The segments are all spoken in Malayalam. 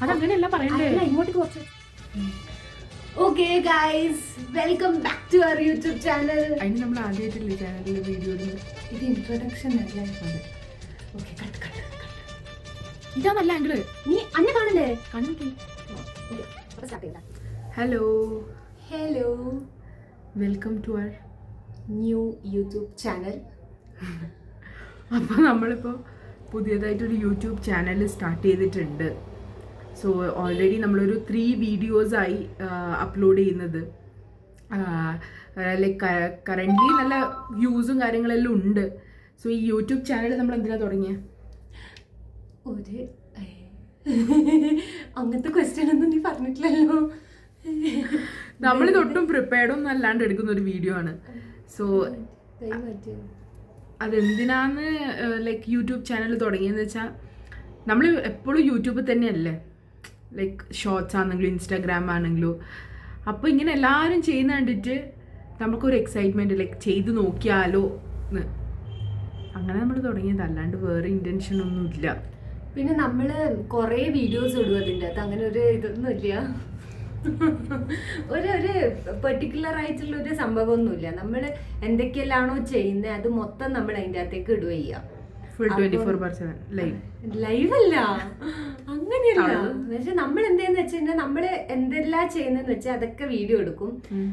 അതങ്ങനെയല്ല പറയണ്ടേ, ഇങ്ങോട്ട് കുറച്ച്. Okay guys, welcome back to our YouTube channel. അതിന് നമ്മൾ ആദ്യമായിട്ടില്ലേ ചാനലിലെ വീഡിയോ ഇത് ഇൻട്രൊഡക്ഷൻ അല്ലേ? Okay, cut cut cut. ഇതാ നല്ല ആംഗിള്. നീ അന്നെ കാണണ്ടേ? കണ്ണു. അപ്പൊ സ്റ്റാർട്ട് ചെയ്യണ്ട. Hello hello, welcome to our new YouTube channel. അപ്പോൾ നമ്മളിപ്പോൾ പുതിയതായിട്ടൊരു യൂട്യൂബ് ചാനൽ സ്റ്റാർട്ട് ചെയ്തിട്ടുണ്ട്. സോ ഓൾറെഡി നമ്മളൊരു 3 വീഡിയോസായി അപ്ലോഡ് ചെയ്യുന്നത്. ലൈക്ക് കറൻ്റ്ലി നല്ല വ്യൂസും കാര്യങ്ങളെല്ലാം ഉണ്ട്. സോ ഈ യൂട്യൂബ് ചാനൽ നമ്മൾ എന്തിനാണ് തുടങ്ങിയത്? ഒരു അങ്ങനത്തെ ക്വസ്റ്റ്യൻ ഒന്നും നീ പറഞ്ഞിട്ടില്ലല്ലോ. നമ്മളിതൊട്ടും പ്രിപ്പയർഡൊന്നും അല്ലാണ്ട് എടുക്കുന്ന ഒരു വീഡിയോ ആണ്. സോ അതെന്തിനാന്ന് ലൈക്ക് യൂട്യൂബ് ചാനൽ തുടങ്ങിയെന്ന് വെച്ചാൽ നമ്മൾ എപ്പോഴും യൂട്യൂബിൽ തന്നെയല്ലേ, ലൈക്ക് ഷോർട്സ് ആണെങ്കിലും ഇൻസ്റ്റാഗ്രാം ആണെങ്കിലും. അപ്പോൾ ഇങ്ങനെ എല്ലാവരും ചെയ്യുന്ന കണ്ടിട്ട് നമുക്കൊരു എക്സൈറ്റ്മെൻറ്റ്, ലൈക്ക് ചെയ്ത് നോക്കിയാലോ എന്ന്. അങ്ങനെ നമ്മൾ തുടങ്ങിയത്, അല്ലാണ്ട് വേറെ ഇൻറ്റൻഷൻ ഒന്നുമില്ല. പിന്നെ നമ്മൾ കുറേ വീഡിയോസ് ഇടും അതിൻ്റെ അകത്ത്, അങ്ങനെ ഒരു ഇതൊന്നുമില്ല. ഒരു പെർട്ടിക്കുലർ ആയിട്ടുള്ള ഒരു സംഭവമൊന്നുമില്ല. നമ്മൾ എന്തൊക്കെയെല്ലാണോ ചെയ്യുന്നത് അത് മൊത്തം നമ്മൾ അതിൻ്റെ അകത്തേക്ക് ഇടുക ചെയ്യാം. ഫുൾ 24/7 ലൈവ് അല്ല, അങ്ങനെയല്ല. പക്ഷെ നമ്മൾ എന്താന്ന് വെച്ചാൽ നമ്മൾ എന്തെല്ലാം ചെയ്യുന്നതെന്ന് വെച്ചാൽ അതൊക്കെ വീഡിയോ എടുക്കും,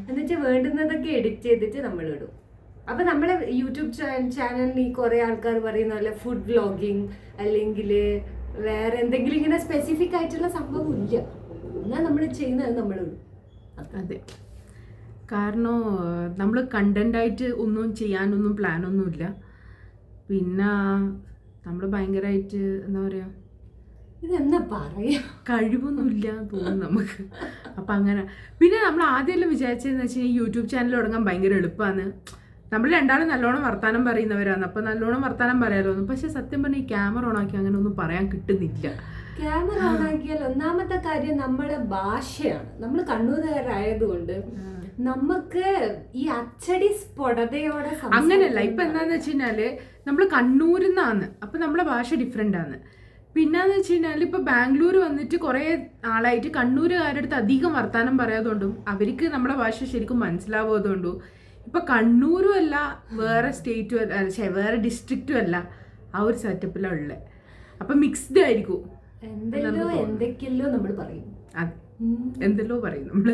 എന്നുവെച്ചാൽ വേണ്ടുന്നതൊക്കെ എഡിറ്റ് ചെയ്തിട്ട് നമ്മൾ ഇടും. അപ്പൊ നമ്മളെ യൂട്യൂബ് ചാനലിൽ ഈ കുറെ ആൾക്കാർ പറയുന്ന പോലെ ഫുഡ് വ്ലോഗിങ് അല്ലെങ്കിൽ വേറെ എന്തെങ്കിലും ഇങ്ങനെ സ്പെസിഫിക് ആയിട്ടുള്ള സംഭവം ഇല്ല. എന്നാൽ നമ്മൾ ചെയ്യുന്നത് നമ്മൾ ഇടും. അതെ, കാരണം നമ്മൾ കണ്ടൻ്റായിട്ട് ഒന്നും ചെയ്യാനൊന്നും പ്ലാനൊന്നുമില്ല. പിന്നെ നമ്മൾ ഭയങ്കരമായിട്ട് എന്താ പറയുക, ഇതെന്താ പറയാ, കഴിവൊന്നുമില്ല തോന്നുന്നു നമുക്ക്. അപ്പം അങ്ങനെ. പിന്നെ നമ്മൾ ആദ്യമെല്ലാം വിചാരിച്ചതെന്ന് വെച്ച് കഴിഞ്ഞാൽ യൂട്യൂബ് ചാനൽ തുടങ്ങാൻ ഭയങ്കര എളുപ്പമാണ്. നമ്മൾ രണ്ടാളും നല്ലോണം വർത്താനം പറയുന്നവരാണ്, അപ്പം നല്ലോണം വർത്താനം പറയാമല്ലോ. പക്ഷെ സത്യം പറഞ്ഞാൽ ഈ ക്യാമറ ഓണാക്കി അങ്ങനെ ഒന്നും പറയാൻ കിട്ടുന്നില്ല. ക്യാമറ ഓണാക്കിയാൽ ഒന്നാമത്തെ കാര്യം നമ്മുടെ ഭാഷയാണ്. നമ്മൾ കണ്ണൂരുകാരായതുകൊണ്ട് നമുക്ക് ഈ അച്ചടി സ്ഫുടതയോടെ അങ്ങനെയല്ല. ഇപ്പം എന്താന്ന് വെച്ച് കഴിഞ്ഞാൽ നമ്മൾ കണ്ണൂരിൽ നിന്നാണ്, അപ്പം നമ്മളെ ഭാഷ ഡിഫറെൻ്റ് ആണ്. പിന്നെന്ന് വെച്ച് കഴിഞ്ഞാൽ ഇപ്പോൾ ബാംഗ്ലൂർ വന്നിട്ട് കുറേ ആളായിട്ട് കണ്ണൂരുകാരുടെ അടുത്ത് അധികം വർത്താനം പറയാതുകൊണ്ടും അവർക്ക് നമ്മളെ ഭാഷ ശരിക്കും മനസ്സിലാവുന്നതുകൊണ്ടും ഇപ്പം കണ്ണൂരും അല്ല വേറെ സ്റ്റേറ്റും അല്ല, വേറെ ഡിസ്ട്രിക്റ്റും അല്ല, ആ ഒരു സെറ്റപ്പിലാണ് ഉള്ളത്. അപ്പം മിക്സ്ഡ് ആയിരിക്കും. എന്തൊക്കെയല്ലോ നമ്മൾ പറയും, എന്തെല്ലോ പറയും നമ്മൾ.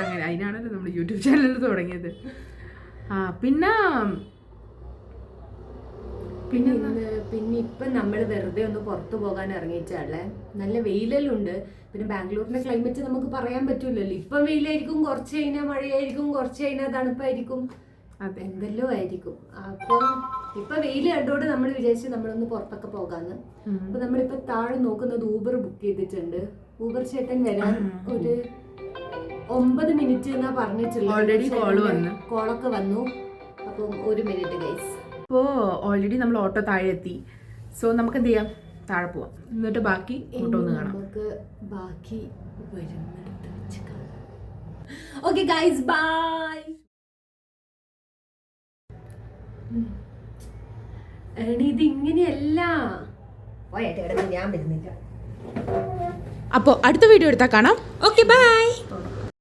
അങ്ങനെ അതിനാണല്ലോ നമ്മൾ യൂട്യൂബ് ചാനൽ തുടങ്ങിയത്. പിന്നെ ഇപ്പം നമ്മൾ വെറുതെ ഒന്ന് പുറത്തു പോകാൻ ഇറങ്ങിച്ചാലേ നല്ല വെയിലെല്ലാം ഉണ്ട്. പിന്നെ ബാംഗ്ലൂരിന്റെ ക്ലൈമറ്റ് നമുക്ക് പറയാൻ പറ്റൂലല്ലോ. ഇപ്പം വെയിലായിരിക്കും, കുറച്ച് കഴിഞ്ഞാൽ മഴയായിരിക്കും, കുറച്ച് കഴിഞ്ഞാൽ തണുപ്പായിരിക്കും, എന്തെല്ലോ ആയിരിക്കും. അപ്പം ഇപ്പൊ വെയിൽ കണ്ടോണ്ട് നമ്മൾ വിചാരിച്ച് നമ്മളൊന്ന് പുറത്തൊക്കെ പോകാന്ന്. അപ്പൊ നമ്മളിപ്പോ താഴെ നോക്കുന്നത് ഊബർ ബുക്ക് ചെയ്തിട്ടുണ്ട്. ഊബർ ചേട്ടൻ വരാൻ ഒരു 9 മിനിറ്റ് എന്നാ പറഞ്ഞിട്ടുള്ളത്. കോളൊക്കെ വന്നു. അപ്പം 1 മിനിറ്റ് ഗൈസ്. അപ്പോൾ ഓൾറെഡി നമ്മൾ ഓട്ടോ താഴെ എത്തി. സോ നമുക്ക് എന്ത് ചെയ്യാം, താഴെ പോവാം, എന്നിട്ട് ബാക്കി ഓട്ടോ ഒന്ന് കാണാം. നമുക്ക് ബാക്കി വരുന്നിടത്ത് വെച്ച് കാണാം. Okay guys, bye. ഇത് ഇങ്ങനെയല്ല, ഞാൻ വരുന്നില്ല. അപ്പോൾ അടുത്ത വീഡിയോ എടുത്താൽ കാണാം. Okay, by.